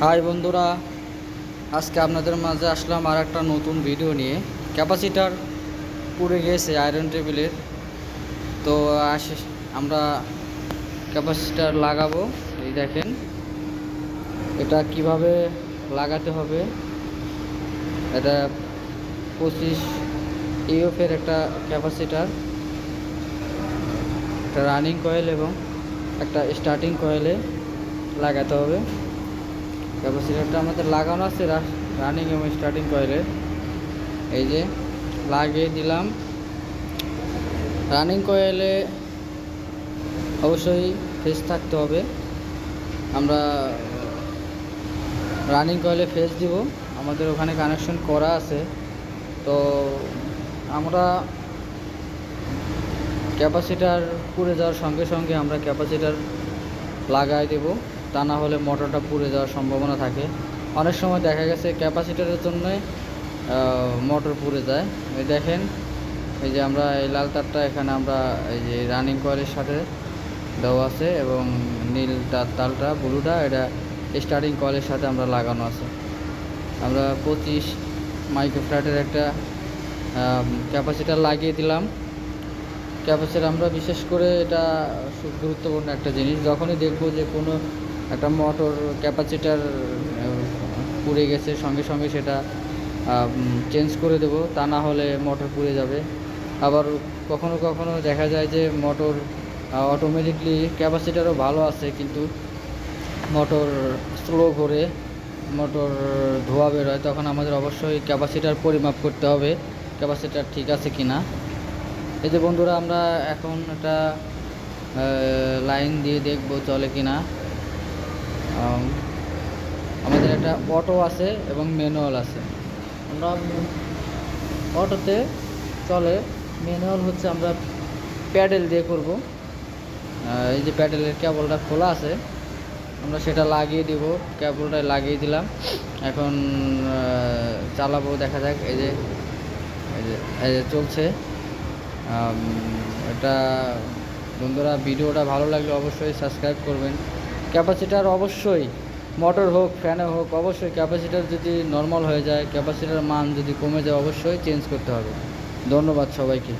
High বন্ধুরা, আজকে আপনাদের মাঝে আসলাম আর একটা নতুন ভিডিও নিয়ে। ক্যাপাসিটার পুড়ে গেছে আয়রন টেবিলের। তো আমরা ক্যাপাসিটার লাগাবো। এই দেখেন এটা কিভাবে লাগাতে হবে। এটা 25 ইউএফের একটা ক্যাপাসিটার, একটা রানিং কয়েল এবং একটা স্টার্টিং কয়েলে লাগাতে হবে। ক্যাপাসিটারটা আমাদের লাগানো আছে রানিং এবং স্টার্টিং কয়েলে। এই যে লাগিয়ে দিলাম। রানিং কয়েলে অবশ্যই ফেজ থাকতে হবে। আমরা রানিং কয়েলে ফেজ দিব, আমাদের ওখানে কানেকশন করা আছে। তো আমরা ক্যাপাসিটার পুড়ে যাওয়ার সঙ্গে সঙ্গে আমরা ক্যাপাসিটার লাগাই দেব, তা না হলে মোটরটা পুড়ে যাওয়ার সম্ভাবনা থাকে। অনেক সময় দেখা গেছে ক্যাপাসিটারের জন্য মোটর পুড়ে যায়। এই দেখেন, এই যে আমরা এই লাল তারটা এখানে আমরা এই যে রানিং কয়েলের সাথে দেওয়া আছে এবং নীল তারটা ব্লুটা এটা স্টার্টিং কয়েলের সাথে আমরা লাগানো আছে। আমরা 25 মাইক্রোফ্যারাডের একটা ক্যাপাসিটার লাগিয়ে দিলাম। ক্যাপাসিটার আমরা বিশেষ করে এটা খুব গুরুত্বপূর্ণ একটা জিনিস। যখনই দেখব যে কোনো একটা মোটর ক্যাপাসিটার পুড়ে গেছে, সঙ্গে সঙ্গে সেটা চেঞ্জ করে দেব, তা না হলে মোটর পুড়ে যাবে। আবার কখনো কখনো দেখা যায় যে মোটর অটোমেটিকলি ক্যাপাসিটারও ভালো আছে কিন্তু মোটর স্লো ঘোরে, মোটর ধোঁয়া বেরোয়, তখন আমাদের অবশ্যই ক্যাপাসিটার পরিমাপ করতে হবে ক্যাপাসিটার ঠিক আছে কি না। এই যে বন্ধুরা, আমরা এখন একটা লাইন দিয়ে দেখব চলে কি না। আমাদের একটা অটো আছে এবং ম্যানুয়াল আছে। আমরা অটোতে চলে, ম্যানুয়াল হচ্ছে আমরা প্যাডেল দিয়ে করব। এই যে প্যাডেলের কেবলটা খোলা আছে, আমরা সেটা লাগিয়ে দিব। কেবলটা লাগিয়ে দিলাম, এখন চালাবো, দেখা যাক। এই যে চলছে। এটা বন্ধুরা, ভিডিওটা ভালো লাগলে অবশ্যই সাবস্ক্রাইব করবেন। ক্যাপাসিটার অবশ্যই, মোটর হোক ফ্যানে হোক, অবশ্যই ক্যাপাসিটার যদি নর্মাল হয়ে যায়, ক্যাপাসিটার মান যদি কমে যায়, অবশ্যই চেঞ্জ করতে হবে। ধন্যবাদ সবাইকে।